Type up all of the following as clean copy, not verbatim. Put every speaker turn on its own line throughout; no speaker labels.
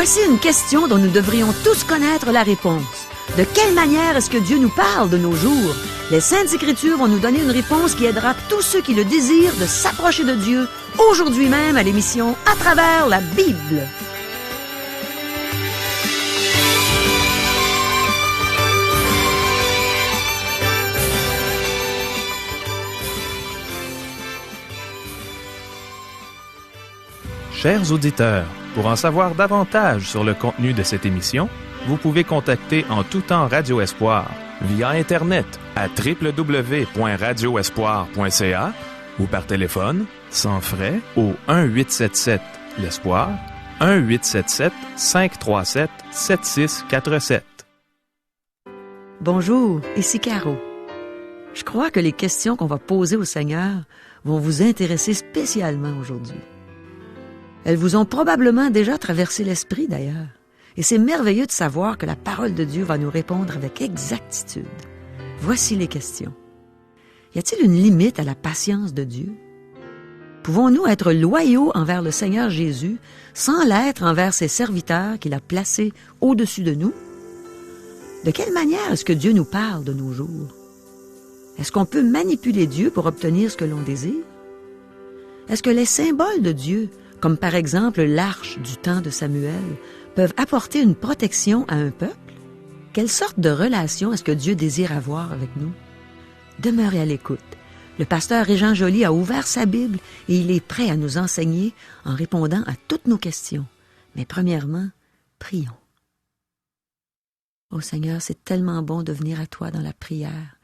Voici une question dont nous devrions tous connaître la réponse. De quelle manière est-ce que Dieu nous parle de nos jours? Les Saintes Écritures vont nous donner une réponse qui aidera tous ceux qui le désirent de s'approcher de Dieu aujourd'hui même à l'émission À travers la Bible.
Chers auditeurs, pour en savoir davantage sur le contenu de cette émission, vous pouvez contacter en tout temps Radio Espoir via Internet à www.radioespoir.ca ou par téléphone, sans frais, au 1-877-l'Espoir, 1-877-537-7647.
Bonjour, ici Caro. Je crois que les questions qu'on va poser au Seigneur vont vous intéresser spécialement aujourd'hui. Elles vous ont probablement déjà traversé l'esprit d'ailleurs. Et c'est merveilleux de savoir que la parole de Dieu va nous répondre avec exactitude. Voici les questions. Y a-t-il une limite à la patience de Dieu? Pouvons-nous être loyaux envers le Seigneur Jésus sans l'être envers ses serviteurs qu'il a placés au-dessus de nous? De quelle manière est-ce que Dieu nous parle de nos jours? Est-ce qu'on peut manipuler Dieu pour obtenir ce que l'on désire? Est-ce que les symboles de Dieu, comme par exemple l'arche du temps de Samuel, peuvent apporter une protection à un peuple? Quelle sorte de relation est-ce que Dieu désire avoir avec nous? Demeurez à l'écoute. Le pasteur Régent Joly a ouvert sa Bible et il est prêt à nous enseigner en répondant à toutes nos questions. Mais premièrement, prions. Ô Seigneur, c'est tellement bon de venir à toi dans la prière,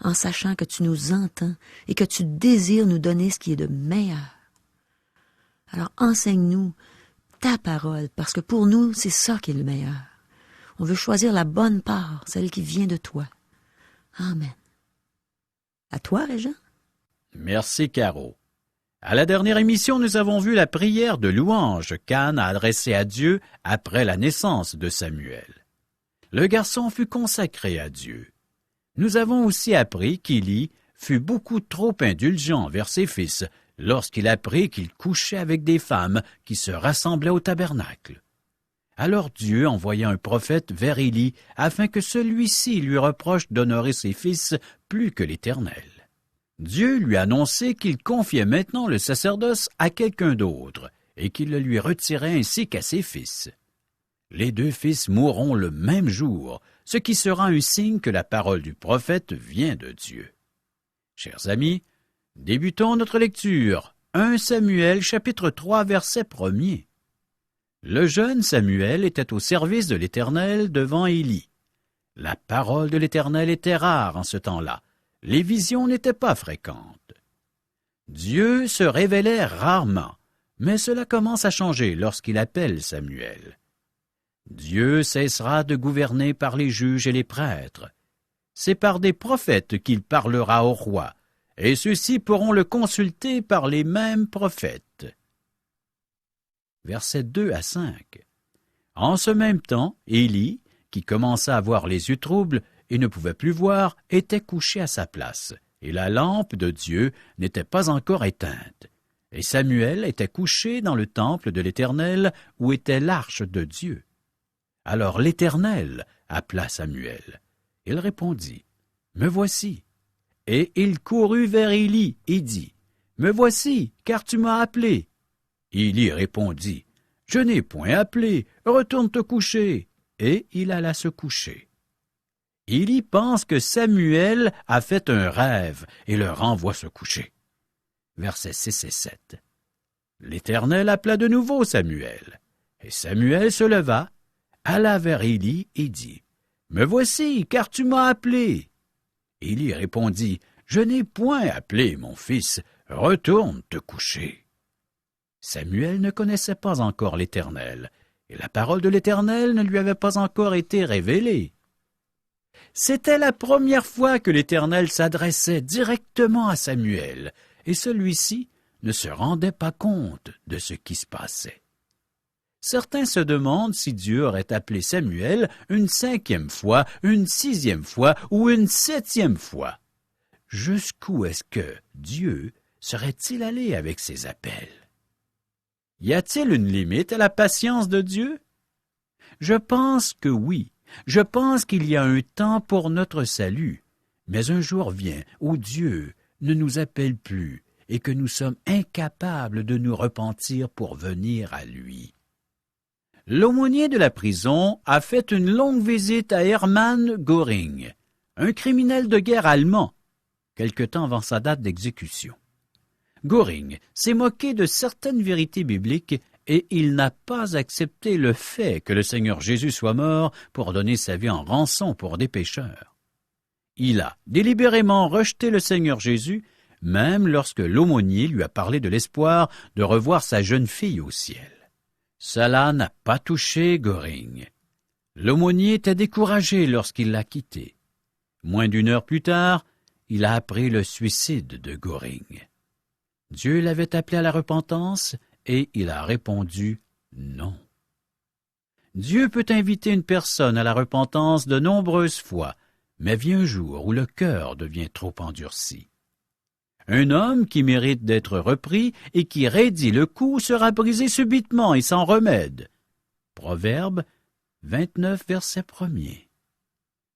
en sachant que tu nous entends et que tu désires nous donner ce qui est de meilleur. Alors enseigne-nous ta parole, parce que pour nous, c'est ça qui est le meilleur. On veut choisir la bonne part, celle qui vient de toi. Amen. À toi, Régent.
Merci, Caro. À la dernière émission, nous avons vu la prière de louange qu'Anne a adressée à Dieu après la naissance de Samuel. Le garçon fut consacré à Dieu. Nous avons aussi appris qu'Élie fut beaucoup trop indulgent vers ses fils lorsqu'il apprit qu'il couchait avec des femmes qui se rassemblaient au tabernacle. Alors Dieu envoya un prophète vers Élie afin que celui-ci lui reproche d'honorer ses fils plus que l'Éternel. Dieu lui annonçait qu'il confiait maintenant le sacerdoce à quelqu'un d'autre et qu'il le lui retirait ainsi qu'à ses fils. Les deux fils mourront le même jour, ce qui sera un signe que la parole du prophète vient de Dieu. Chers amis, débutons notre lecture. 1 Samuel, chapitre 3, verset 1er. Le jeune Samuel était au service de l'Éternel devant Élie. La parole de l'Éternel était rare en ce temps-là. Les visions n'étaient pas fréquentes. Dieu se révélait rarement, mais cela commence à changer lorsqu'il appelle Samuel. Dieu cessera de gouverner par les juges et les prêtres. C'est par des prophètes qu'il parlera au roi, et ceux-ci pourront le consulter par les mêmes prophètes. Versets 2 à 5. En ce même temps, Élie, qui commença à avoir les yeux troubles et ne pouvait plus voir, était couché à sa place, et la lampe de Dieu n'était pas encore éteinte. Et Samuel était couché dans le temple de l'Éternel où était l'arche de Dieu. Alors l'Éternel appela Samuel. Il répondit, « Me voici. » Et il courut vers Élie et dit, « Me voici, car tu m'as appelé. » Élie répondit, « Je n'ai point appelé, retourne te coucher. » Et il alla se coucher. Élie pense que Samuel a fait un rêve et le renvoie se coucher. Versets 6 et 7. L'Éternel appela de nouveau Samuel. Et Samuel se leva, alla vers Élie et dit, « Me voici, car tu m'as appelé. » Élie répondit, « Je n'ai point appelé, mon fils, retourne te coucher. » Samuel ne connaissait pas encore l'Éternel, et la parole de l'Éternel ne lui avait pas encore été révélée. C'était la première fois que l'Éternel s'adressait directement à Samuel, et celui-ci ne se rendait pas compte de ce qui se passait. Certains se demandent si Dieu aurait appelé Samuel une 5e fois, une 6e fois ou une 7e fois. Jusqu'où est-ce que Dieu serait-il allé avec ses appels? Y a-t-il une limite à la patience de Dieu? Je pense que oui. Je pense qu'il y a un temps pour notre salut. Mais un jour vient où Dieu ne nous appelle plus et que nous sommes incapables de nous repentir pour venir à lui. L'aumônier de la prison a fait une longue visite à Hermann Göring, un criminel de guerre allemand, quelque temps avant sa date d'exécution. Göring s'est moqué de certaines vérités bibliques et il n'a pas accepté le fait que le Seigneur Jésus soit mort pour donner sa vie en rançon pour des pécheurs. Il a délibérément rejeté le Seigneur Jésus, même lorsque l'aumônier lui a parlé de l'espoir de revoir sa jeune fille au ciel. Cela n'a pas touché Göring. L'aumônier était découragé lorsqu'il l'a quitté. Moins d'une heure plus tard, il a appris le suicide de Göring. Dieu l'avait appelé à la repentance et il a répondu non. Dieu peut inviter une personne à la repentance de nombreuses fois, mais vient un jour où le cœur devient trop endurci. Un homme qui mérite d'être repris et qui raidit le cou sera brisé subitement et sans remède. Proverbe 29, verset 1er.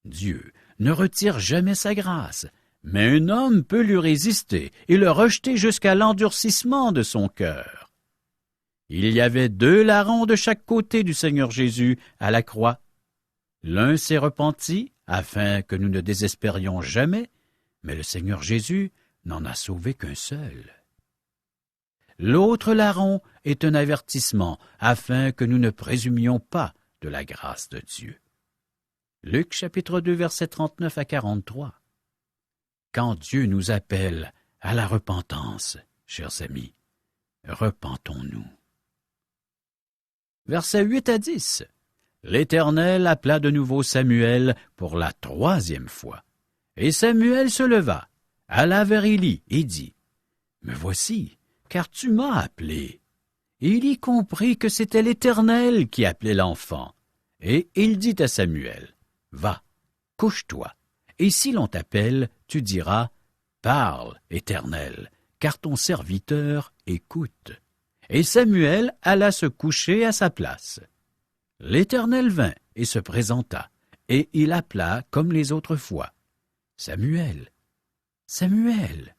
Dieu ne retire jamais sa grâce, mais un homme peut lui résister et le rejeter jusqu'à l'endurcissement de son cœur. Il y avait 2 larrons de chaque côté du Seigneur Jésus à la croix. L'un s'est repenti, afin que nous ne désespérions jamais, mais le Seigneur Jésus n'en a sauvé qu'un seul. L'autre larron est un avertissement, afin que nous ne présumions pas de la grâce de Dieu. Luc chapitre 2, versets 39 à 43. Quand Dieu nous appelle à la repentance, chers amis, repentons-nous. Versets 8 à 10. L'Éternel appela de nouveau Samuel pour la 3e fois. Et Samuel se leva, alla vers Élie et dit, « Me voici, car tu m'as appelé. » Élie comprit que c'était l'Éternel qui appelait l'enfant. Et il dit à Samuel, « Va, couche-toi, et si l'on t'appelle, tu diras, « Parle, Éternel, car ton serviteur écoute. » Et Samuel alla se coucher à sa place. L'Éternel vint et se présenta, et il appela comme les autres fois, « Samuel, Samuel. »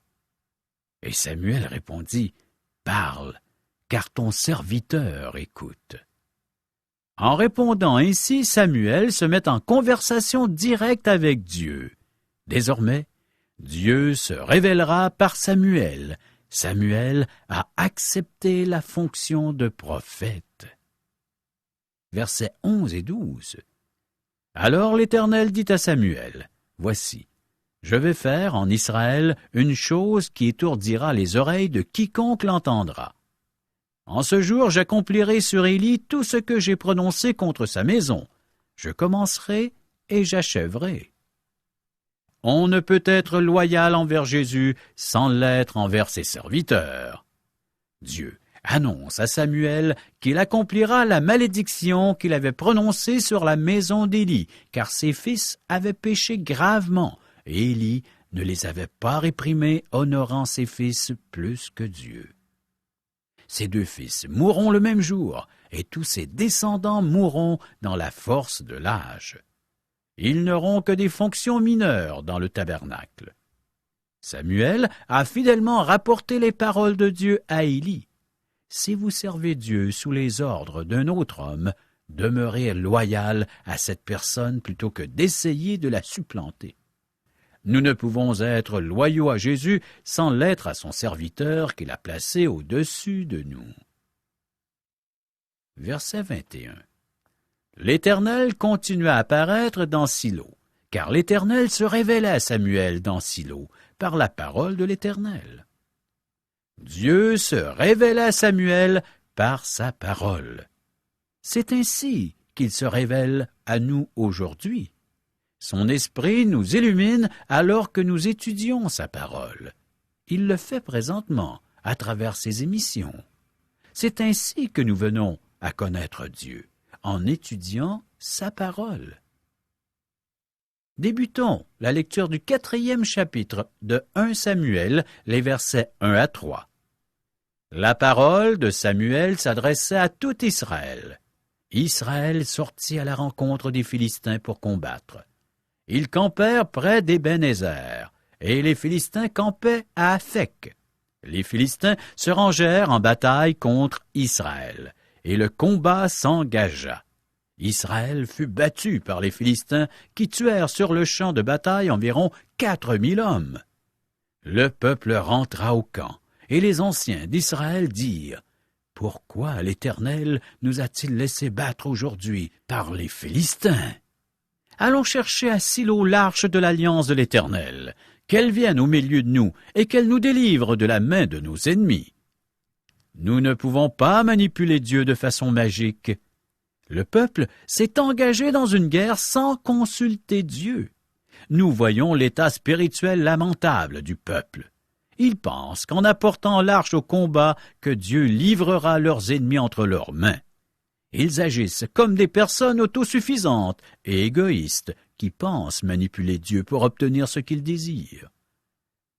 Et Samuel répondit, « Parle, car ton serviteur écoute. » En répondant ainsi, Samuel se met en conversation directe avec Dieu. Désormais, Dieu se révélera par Samuel. Samuel a accepté la fonction de prophète. Versets 11 et 12. Alors l'Éternel dit à Samuel, « Voici, je vais faire en Israël une chose qui étourdira les oreilles de quiconque l'entendra. En ce jour, j'accomplirai sur Élie tout ce que j'ai prononcé contre sa maison. Je commencerai et j'achèverai. » On ne peut être loyal envers Jésus sans l'être envers ses serviteurs. Dieu annonce à Samuel qu'il accomplira la malédiction qu'il avait prononcée sur la maison d'Élie, car ses fils avaient péché gravement, et Élie ne les avait pas réprimés, honorant ses fils plus que Dieu. Ses 2 fils mourront le même jour, et tous ses descendants mourront dans la force de l'âge. Ils n'auront que des fonctions mineures dans le tabernacle. Samuel a fidèlement rapporté les paroles de Dieu à Élie. Si vous servez Dieu sous les ordres d'un autre homme, demeurez loyal à cette personne plutôt que d'essayer de la supplanter. Nous ne pouvons être loyaux à Jésus sans l'être à son serviteur qu'il a placé au-dessus de nous. Verset 21. L'Éternel continua à apparaître dans Silo, car l'Éternel se révélait à Samuel dans Silo par la parole de l'Éternel. Dieu se révélait à Samuel par sa parole. C'est ainsi qu'il se révèle à nous aujourd'hui. Son esprit nous illumine alors que nous étudions sa parole. Il le fait présentement à travers ses émissions. C'est ainsi que nous venons à connaître Dieu, en étudiant sa parole. Débutons la lecture du 4e chapitre de 1 Samuel, les versets 1 à 3. La parole de Samuel s'adressait à tout Israël. Israël sortit à la rencontre des Philistins pour combattre. Ils campèrent près d'Ébenézer, et les Philistins campaient à Aphek. Les Philistins se rangèrent en bataille contre Israël, et le combat s'engagea. Israël fut battu par les Philistins qui tuèrent sur le champ de bataille environ 4000 hommes. Le peuple rentra au camp, et les anciens d'Israël dirent « Pourquoi l'Éternel nous a-t-il laissé battre aujourd'hui par les Philistins? Allons chercher à Silo l'arche de l'alliance de l'Éternel, qu'elle vienne au milieu de nous et qu'elle nous délivre de la main de nos ennemis. Nous ne pouvons pas manipuler Dieu de façon magique. Le peuple s'est engagé dans une guerre sans consulter Dieu. Nous voyons l'état spirituel lamentable du peuple. Ils pensent qu'en apportant l'arche au combat, que Dieu livrera leurs ennemis entre leurs mains. Ils agissent comme des personnes autosuffisantes et égoïstes qui pensent manipuler Dieu pour obtenir ce qu'ils désirent.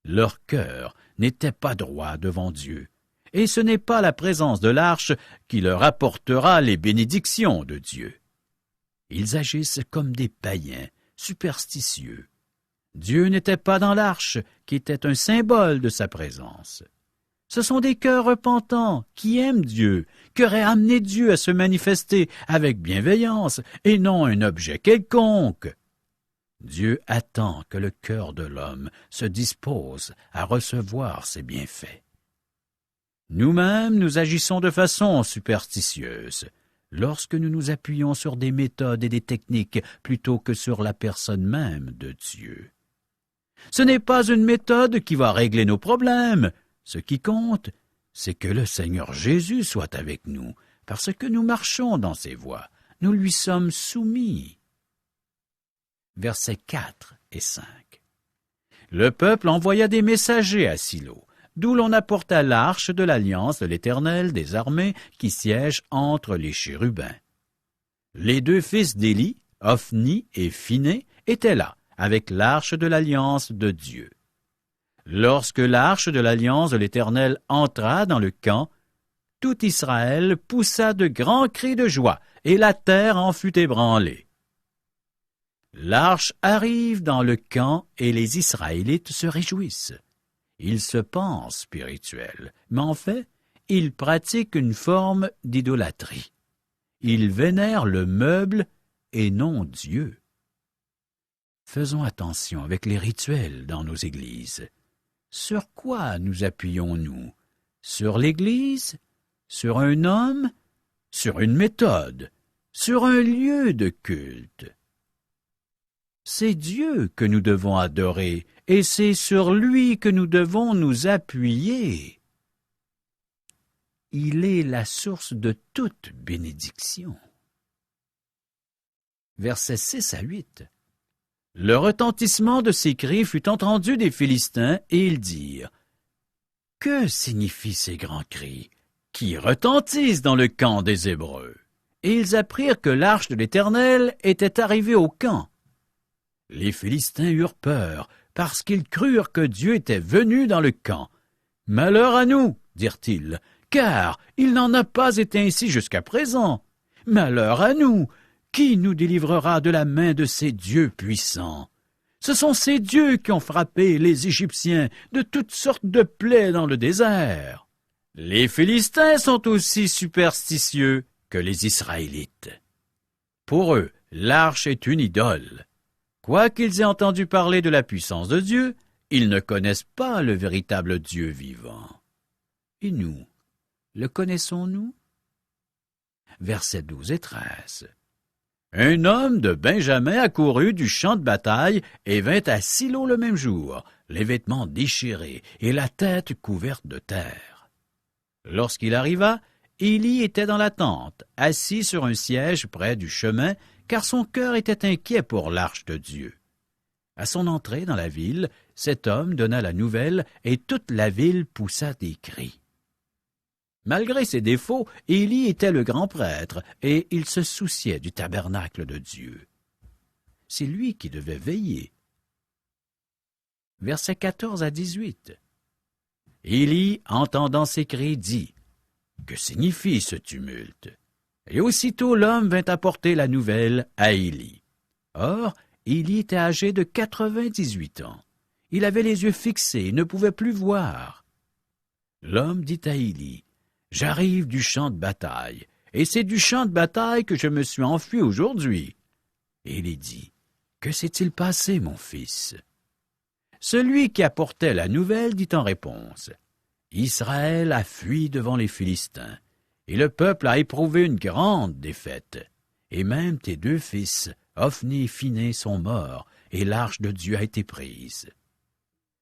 Leur cœur n'était pas droit devant Dieu, et ce n'est pas la présence de l'arche qui leur apportera les bénédictions de Dieu. Ils agissent comme des païens, superstitieux. Dieu n'était pas dans l'arche, qui était un symbole de sa présence. Ce sont des cœurs repentants, qui aiment Dieu, qui auraient amené Dieu à se manifester avec bienveillance, et non un objet quelconque. Dieu attend que le cœur de l'homme se dispose à recevoir ses bienfaits. Nous-mêmes, nous agissons de façon superstitieuse, lorsque nous nous appuyons sur des méthodes et des techniques plutôt que sur la personne même de Dieu. Ce n'est pas une méthode qui va régler nos problèmes. Ce qui compte, c'est que le Seigneur Jésus soit avec nous, parce que nous marchons dans ses voies, nous lui sommes soumis. Versets 4 et 5. Le peuple envoya des messagers à Silo, d'où l'on apporta l'arche de l'alliance de l'Éternel des armées qui siège entre les chérubins. Les deux fils d'Éli, Ophni et Phiné, étaient là, avec l'arche de l'alliance de Dieu. Lorsque l'arche de l'alliance de l'Éternel entra dans le camp, tout Israël poussa de grands cris de joie, et la terre en fut ébranlée. L'arche arrive dans le camp, et les Israélites se réjouissent. Ils se pensent spirituels, mais en fait, ils pratiquent une forme d'idolâtrie. Ils vénèrent le meuble et non Dieu. Faisons attention avec les rituels dans nos églises. Sur quoi nous appuyons-nous? Sur l'Église? Sur un homme? Sur une méthode? Sur un lieu de culte? C'est Dieu que nous devons adorer, et c'est sur lui que nous devons nous appuyer. Il est la source de toute bénédiction. Versets 6 à 8. Le retentissement de ces cris fut entendu des Philistins, et ils dirent « Que signifient ces grands cris qui retentissent dans le camp des Hébreux? » Et ils apprirent que l'arche de l'Éternel était arrivée au camp. Les Philistins eurent peur, parce qu'ils crurent que Dieu était venu dans le camp. « Malheur à nous, dirent-ils, car il n'en a pas été ainsi jusqu'à présent. Malheur à nous! Qui nous délivrera de la main de ces dieux puissants? Ce sont ces dieux qui ont frappé les Égyptiens de toutes sortes de plaies dans le désert. Les Philistins sont aussi superstitieux que les Israélites. Pour eux, l'arche est une idole. Quoiqu'ils aient entendu parler de la puissance de Dieu, ils ne connaissent pas le véritable Dieu vivant. Et nous, le connaissons-nous? Versets 12 et 13. Un homme de Benjamin accourut du champ de bataille et vint à Silo le même jour, les vêtements déchirés et la tête couverte de terre. Lorsqu'il arriva, Élie était dans la tente, assis sur un siège près du chemin, car son cœur était inquiet pour l'arche de Dieu. À son entrée dans la ville, cet homme donna la nouvelle et toute la ville poussa des cris. Malgré ses défauts, Élie était le grand prêtre et il se souciait du tabernacle de Dieu. C'est lui qui devait veiller. Versets 14 à 18. Élie, entendant ces cris, dit « Que signifie ce tumulte? Et aussitôt l'homme vint apporter la nouvelle à Élie. Or, Élie était âgé de 98 ans. Il avait les yeux fixés et ne pouvait plus voir. L'homme dit à Élie, « J'arrive du champ de bataille, et c'est du champ de bataille que je me suis enfui aujourd'hui. » Élie dit, « Que s'est-il passé, mon fils? » Celui qui apportait la nouvelle dit en réponse, « Israël a fui devant les Philistins, et le peuple a éprouvé une grande défaite. Et même tes 2 fils, Ophni et Phiné, sont morts, et l'arche de Dieu a été prise. »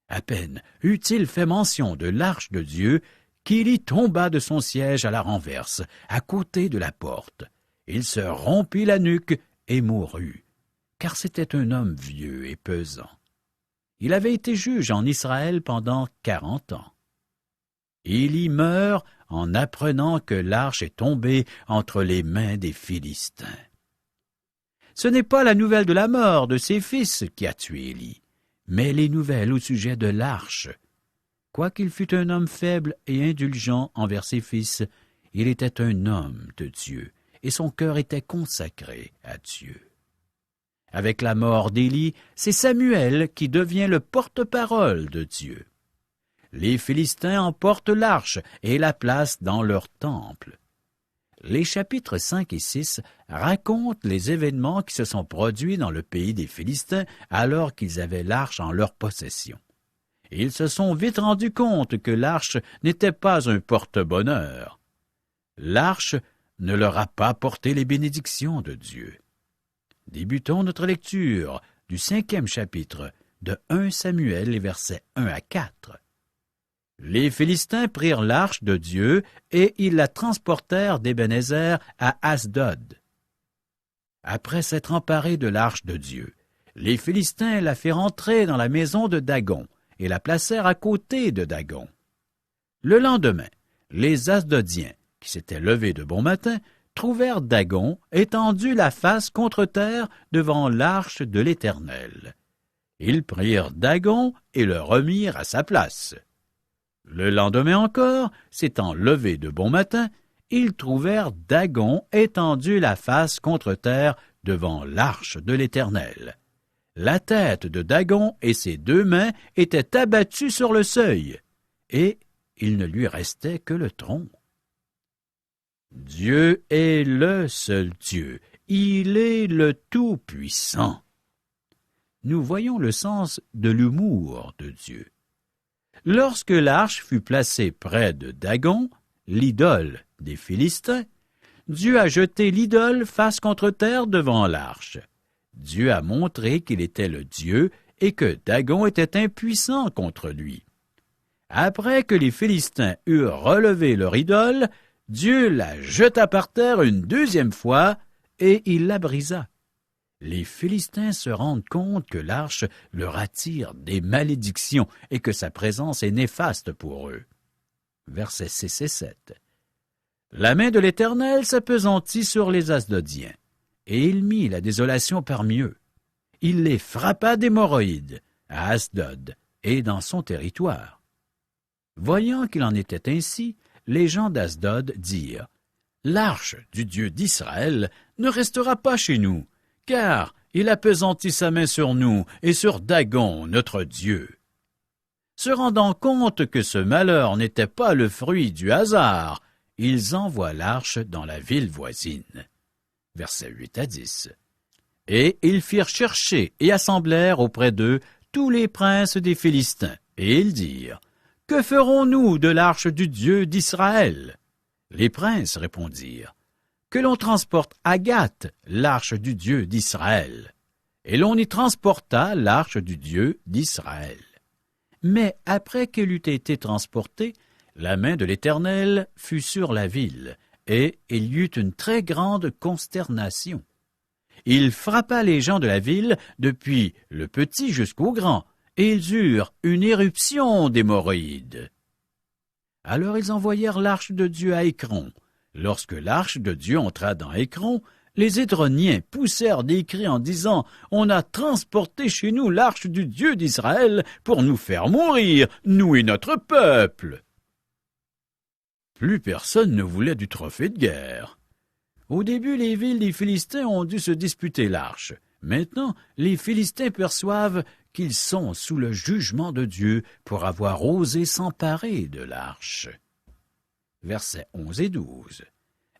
À peine eut-il fait mention de l'arche de Dieu qu'Élie tomba de son siège à la renverse, à côté de la porte. Il se rompit la nuque et mourut, car c'était un homme vieux et pesant. Il avait été juge en Israël pendant 40 ans. Élie meurt en apprenant que l'arche est tombée entre les mains des Philistins. Ce n'est pas la nouvelle de la mort de ses fils qui a tué Élie, mais les nouvelles au sujet de l'arche. Quoiqu'il fût un homme faible et indulgent envers ses fils, il était un homme de Dieu, et son cœur était consacré à Dieu. Avec la mort d'Élie, c'est Samuel qui devient le porte-parole de Dieu. Les Philistins emportent l'arche et la placent dans leur temple. Les chapitres 5 et 6 racontent les événements qui se sont produits dans le pays des Philistins alors qu'ils avaient l'arche en leur possession. Ils se sont vite rendus compte que l'arche n'était pas un porte-bonheur. L'arche ne leur a pas porté les bénédictions de Dieu. Débutons notre lecture du 5e chapitre de 1 Samuel, les versets 1 à 4. Les Philistins prirent l'arche de Dieu et ils la transportèrent d'Ébenezer à Asdod. Après s'être emparés de l'arche de Dieu, les Philistins la firent entrer dans la maison de Dagon et la placèrent à côté de Dagon. Le lendemain, les Asdodiens, qui s'étaient levés de bon matin, trouvèrent Dagon étendu la face contre terre devant l'arche de l'Éternel. Ils prirent Dagon et le remirent à sa place. Le lendemain encore, s'étant levés de bon matin, ils trouvèrent Dagon étendu la face contre terre devant l'arche de l'Éternel. La tête de Dagon et ses 2 mains étaient abattues sur le seuil, et il ne lui restait que le tronc. Dieu est le seul Dieu, il est le Tout-Puissant. Nous voyons le sens de l'humour de Dieu. Lorsque l'arche fut placée près de Dagon, l'idole des Philistins, Dieu a jeté l'idole face contre terre devant l'arche. Dieu a montré qu'il était le Dieu et que Dagon était impuissant contre lui. Après que les Philistins eurent relevé leur idole, Dieu la jeta par terre une 2e fois et il la brisa. Les Philistins se rendent compte que l'arche leur attire des malédictions et que sa présence est néfaste pour eux. Versets 6 et 7. La main de l'Éternel s'appesantit sur les Asdodiens, et il mit la désolation parmi eux. Il les frappa d'hémorroïdes à Asdod et dans son territoire. Voyant qu'il en était ainsi, les gens d'Asdod dirent, « L'arche du Dieu d'Israël ne restera pas chez nous, car il appesantit sa main sur nous et sur Dagon, notre Dieu. » Se rendant compte que ce malheur n'était pas le fruit du hasard, ils envoient l'arche dans la ville voisine. Versets 8 à 10. Et ils firent chercher et assemblèrent auprès d'eux tous les princes des Philistins, et ils dirent, « Que ferons-nous de l'arche du Dieu d'Israël? » Les princes répondirent, « Que l'on transporte à Gath l'arche du Dieu d'Israël. » Et l'on y transporta l'arche du Dieu d'Israël. Mais après qu'elle eut été transportée, la main de l'Éternel fut sur la ville, et il y eut une très grande consternation. Il frappa les gens de la ville, depuis le petit jusqu'au grand, et ils eurent une éruption d'hémorroïdes. Alors ils envoyèrent l'arche de Dieu à Écron. Lorsque l'arche de Dieu entra dans Écron, les Édroniens poussèrent des cris en disant « On a transporté chez nous l'arche du Dieu d'Israël pour nous faire mourir, nous et notre peuple. » Plus personne ne voulait du trophée de guerre. Au début, les villes des Philistins ont dû se disputer l'arche. Maintenant, les Philistins perçoivent qu'ils sont sous le jugement de Dieu pour avoir osé s'emparer de l'arche. Versets 11 et 12.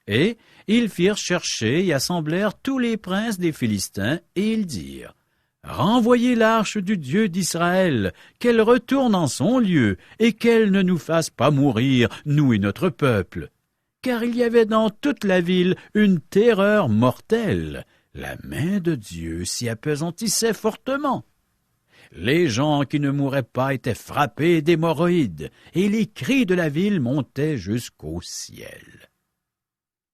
Et ils firent chercher et assemblèrent tous les princes des Philistins, et ils dirent, « Renvoyez l'arche du Dieu d'Israël, qu'elle retourne en son lieu, et qu'elle ne nous fasse pas mourir, nous et notre peuple. » Car il y avait dans toute la ville une terreur mortelle. La main de Dieu s'y appesantissait fortement. Les gens qui ne mouraient pas étaient frappés d'hémorroïdes, et les cris de la ville montaient jusqu'au ciel.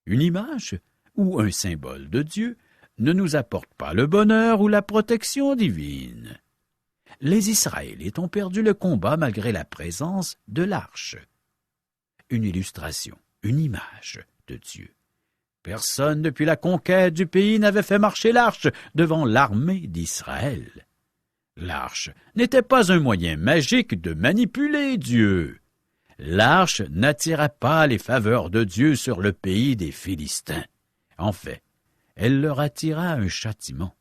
Une image ou un symbole de Dieu ne nous apporte pas le bonheur ou la protection divine. Les Israélites ont perdu le combat malgré la présence de l'arche. Une illustration, une image de Dieu. Personne depuis la conquête du pays n'avait fait marcher l'arche devant l'armée d'Israël. L'arche n'était pas un moyen magique de manipuler Dieu. L'arche n'attira pas les faveurs de Dieu sur le pays des Philistins. En fait, elle leur attira un châtiment.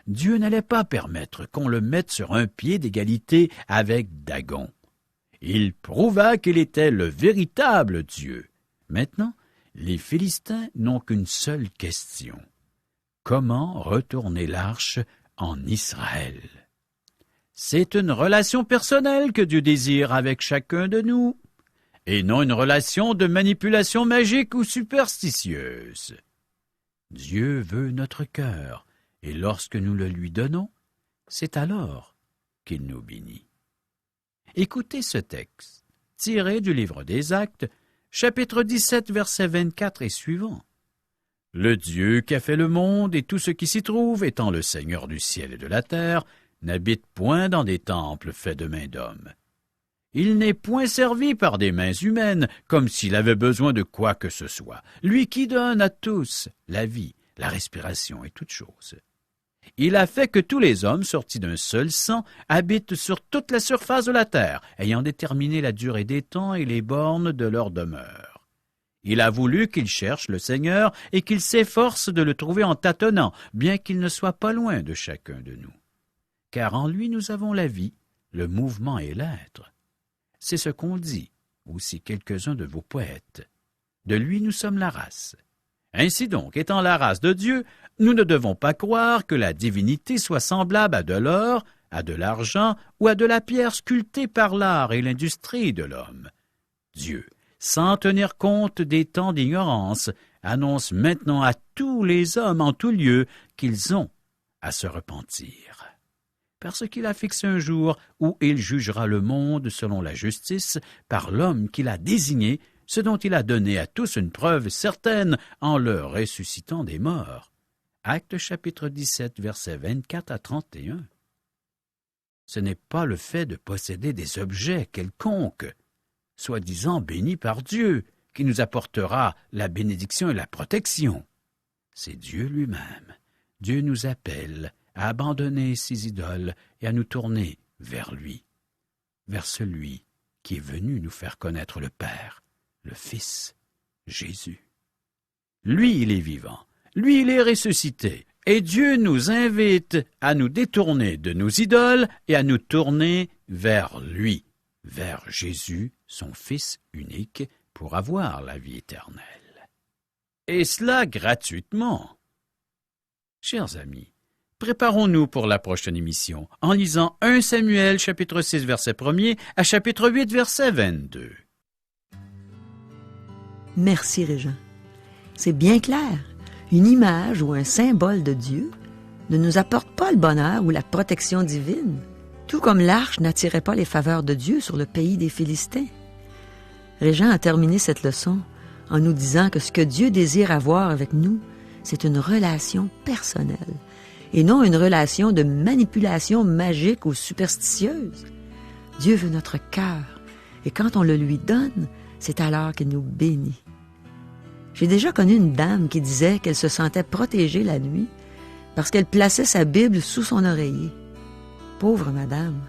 Dieu n'allait pas permettre qu'on le mette sur un pied d'égalité avec Dagon. Il prouva qu'il était le véritable Dieu. Maintenant, les Philistins n'ont qu'une seule question. Comment retourner l'arche en Israël? C'est une relation personnelle que Dieu désire avec chacun de nous, et non une relation de manipulation magique ou superstitieuse. Dieu veut notre cœur, et lorsque nous le lui donnons, c'est alors qu'il nous bénit. Écoutez ce texte, tiré du livre des Actes, chapitre 17, versets 24 et suivants. « Le Dieu qui a fait le monde et tout ce qui s'y trouve, étant le Seigneur du ciel et de la terre, n'habite point dans des temples faits de mains d'hommes. Il n'est point servi par des mains humaines, comme s'il avait besoin de quoi que ce soit, lui qui donne à tous la vie, la respiration et toutes choses. Il a fait que tous les hommes sortis d'un seul sang habitent sur toute la surface de la terre, ayant déterminé la durée des temps et les bornes de leur demeure. Il a voulu qu'ils cherchent le Seigneur et qu'ils s'efforcent de le trouver en tâtonnant, bien qu'il ne soit pas loin de chacun de nous. Car en lui nous avons la vie, le mouvement et l'être. C'est ce qu'ont dit aussi quelques-uns de vos poètes. De lui nous sommes la race. Ainsi donc, étant la race de Dieu, nous ne devons pas croire que la divinité soit semblable à de l'or, à de l'argent ou à de la pierre sculptée par l'art et l'industrie de l'homme. Dieu, sans tenir compte des temps d'ignorance, annonce maintenant à tous les hommes en tout lieu qu'ils ont à se repentir. Parce qu'il a fixé un jour où il jugera le monde selon la justice par l'homme qu'il a désigné, ce dont il a donné à tous une preuve certaine en le ressuscitant des morts. Actes chapitre 17, versets 24 à 31. Ce n'est pas le fait de posséder des objets quelconques, soi-disant bénis par Dieu, qui nous apportera la bénédiction et la protection. C'est Dieu lui-même. Dieu nous appelle à abandonner ses idoles et à nous tourner vers lui, vers celui qui est venu nous faire connaître le Père, le Fils, Jésus. Lui, il est vivant, lui, il est ressuscité, et Dieu nous invite à nous détourner de nos idoles et à nous tourner vers lui, vers Jésus, son Fils unique, pour avoir la vie éternelle. Et cela gratuitement. Chers amis, préparons-nous pour la prochaine émission en lisant 1 Samuel, chapitre 6, verset 1er, à chapitre 8, verset 22.
Merci, Régent. C'est bien clair. Une image ou un symbole de Dieu ne nous apporte pas le bonheur ou la protection divine, tout comme l'arche n'attirait pas les faveurs de Dieu sur le pays des Philistins. Régent a terminé cette leçon en nous disant que ce que Dieu désire avoir avec nous, c'est une relation personnelle et non une relation de manipulation magique ou superstitieuse. Dieu veut notre cœur et quand on le lui donne, c'est alors qu'il nous bénit. J'ai déjà connu une dame qui disait qu'elle se sentait protégée la nuit parce qu'elle plaçait sa Bible sous son oreiller. Pauvre madame,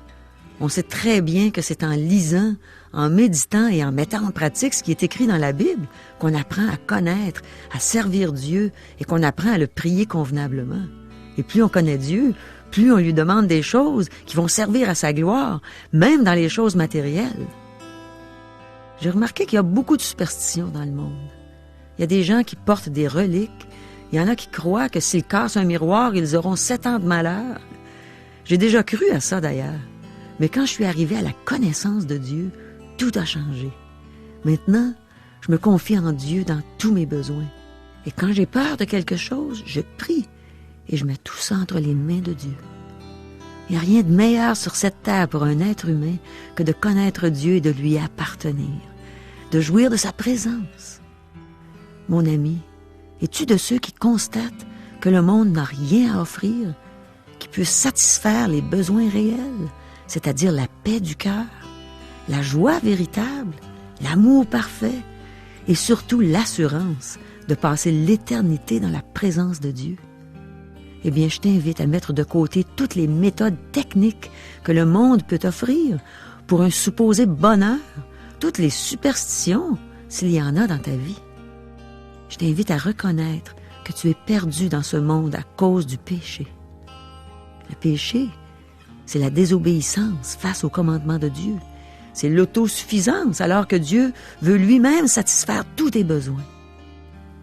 On sait très bien que c'est en lisant, en méditant et en mettant en pratique ce qui est écrit dans la Bible qu'on apprend à connaître, à servir Dieu et qu'on apprend à le prier convenablement. Et plus on connaît Dieu, plus on lui demande des choses qui vont servir à sa gloire, même dans les choses matérielles. J'ai remarqué qu'il y a beaucoup de superstitions dans le monde. Il y a des gens qui portent des reliques. Il y en a qui croient que s'ils cassent un miroir, ils auront 7 ans de malheur. J'ai déjà cru à ça d'ailleurs. Mais quand je suis arrivée à la connaissance de Dieu, tout a changé. Maintenant, je me confie en Dieu dans tous mes besoins. Et quand j'ai peur de quelque chose, je prie et je mets tout ça entre les mains de Dieu. Il n'y a rien de meilleur sur cette terre pour un être humain que de connaître Dieu et de lui appartenir, de jouir de sa présence. Mon ami, es-tu de ceux qui constatent que le monde n'a rien à offrir, qui peut satisfaire les besoins réels, c'est-à-dire la paix du cœur, la joie véritable, l'amour parfait et surtout l'assurance de passer l'éternité dans la présence de Dieu? Eh bien, je t'invite à mettre de côté toutes les méthodes techniques que le monde peut offrir pour un supposé bonheur, toutes les superstitions, s'il y en a dans ta vie. Je t'invite à reconnaître que tu es perdu dans ce monde à cause du péché. Le péché, c'est la désobéissance face au commandement de Dieu. C'est l'autosuffisance alors que Dieu veut lui-même satisfaire tous tes besoins.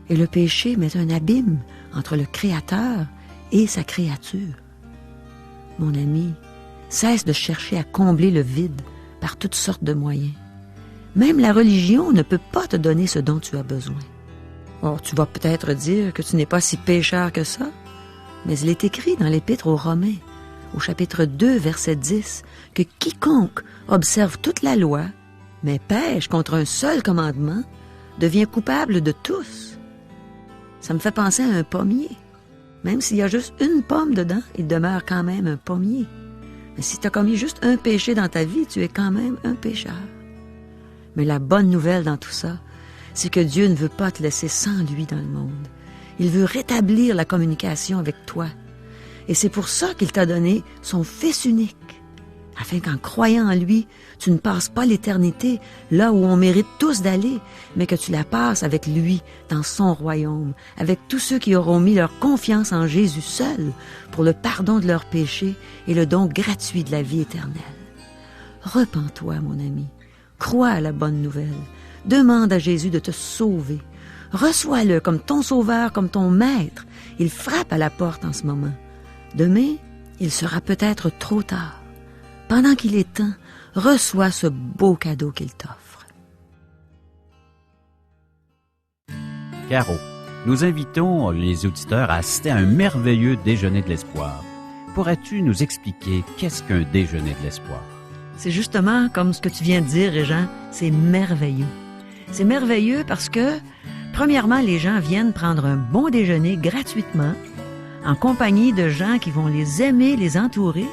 Et le péché met un abîme entre le Créateur et sa créature. Mon ami, cesse de chercher à combler le vide par toutes sortes de moyens. Même la religion ne peut pas te donner ce dont tu as besoin. Or, tu vas peut-être dire que tu n'es pas si pécheur que ça, mais il est écrit dans l'Épître aux Romains, au chapitre 2, verset 10, que quiconque observe toute la loi, mais pêche contre un seul commandement, devient coupable de tous. Ça me fait penser à un pommier. Même s'il y a juste une pomme dedans, il demeure quand même un pommier. Mais si tu as commis juste un péché dans ta vie, tu es quand même un pécheur. Mais la bonne nouvelle dans tout ça, c'est que Dieu ne veut pas te laisser sans lui dans le monde. Il veut rétablir la communication avec toi. Et c'est pour ça qu'il t'a donné son Fils unique, afin qu'en croyant en lui, tu ne passes pas l'éternité là où on mérite tous d'aller, mais que tu la passes avec lui dans son royaume, avec tous ceux qui auront mis leur confiance en Jésus seul pour le pardon de leurs péchés et le don gratuit de la vie éternelle. Repens-toi, mon ami. Crois à la bonne nouvelle. Demande à Jésus de te sauver. Reçois-le comme ton sauveur, comme ton maître. Il frappe à la porte en ce moment. Demain, il sera peut-être trop tard. Pendant qu'il est temps, reçois ce beau cadeau qu'il t'offre.
Caro, nous invitons les auditeurs à assister à un merveilleux déjeuner de l'espoir. Pourrais-tu nous expliquer qu'est-ce qu'un déjeuner de l'espoir?
C'est justement comme ce que tu viens de dire, Régent, c'est merveilleux. C'est merveilleux parce que, premièrement, les gens viennent prendre un bon déjeuner gratuitement, en compagnie de gens qui vont les aimer, les entourer,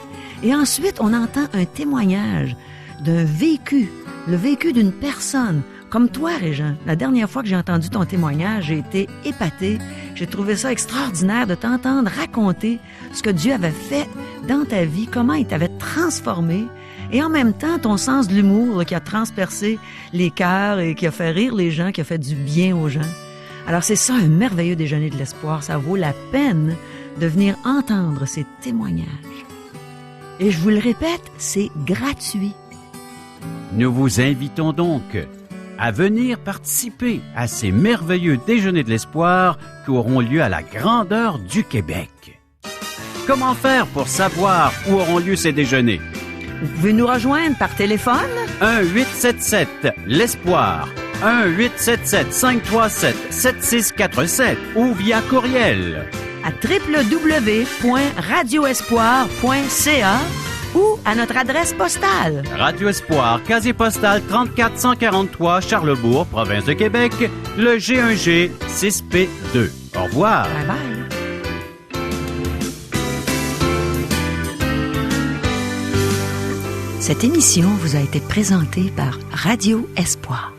et ensuite on entend un témoignage d'un vécu, le vécu d'une personne, comme toi, Régent. La dernière fois que j'ai entendu ton témoignage, j'ai été épatée. J'ai trouvé ça extraordinaire de t'entendre raconter ce que Dieu avait fait dans ta vie, comment il t'avait transformé, et en même temps, ton sens de l'humour là, qui a transpercé les cœurs et qui a fait rire les gens, qui a fait du bien aux gens. Alors c'est ça, un merveilleux déjeuner de l'espoir. Ça vaut la peine de venir entendre ces témoignages. Et je vous le répète, c'est gratuit.
Nous vous invitons donc à venir participer à ces merveilleux déjeuners de l'espoir qui auront lieu à la grandeur du Québec. Comment faire pour savoir où auront lieu ces déjeuners?
Vous pouvez nous rejoindre par téléphone
1-877-L'Espoir, 1-877-537-7647 ou via courriel
à www.radioespoir.ca ou à notre adresse postale.
Radio Espoir, casier postal 34 Charlebourg, province de Québec, le G1G 6P2. Au revoir.
Bye bye. Cette émission vous a été présentée par Radio Espoir.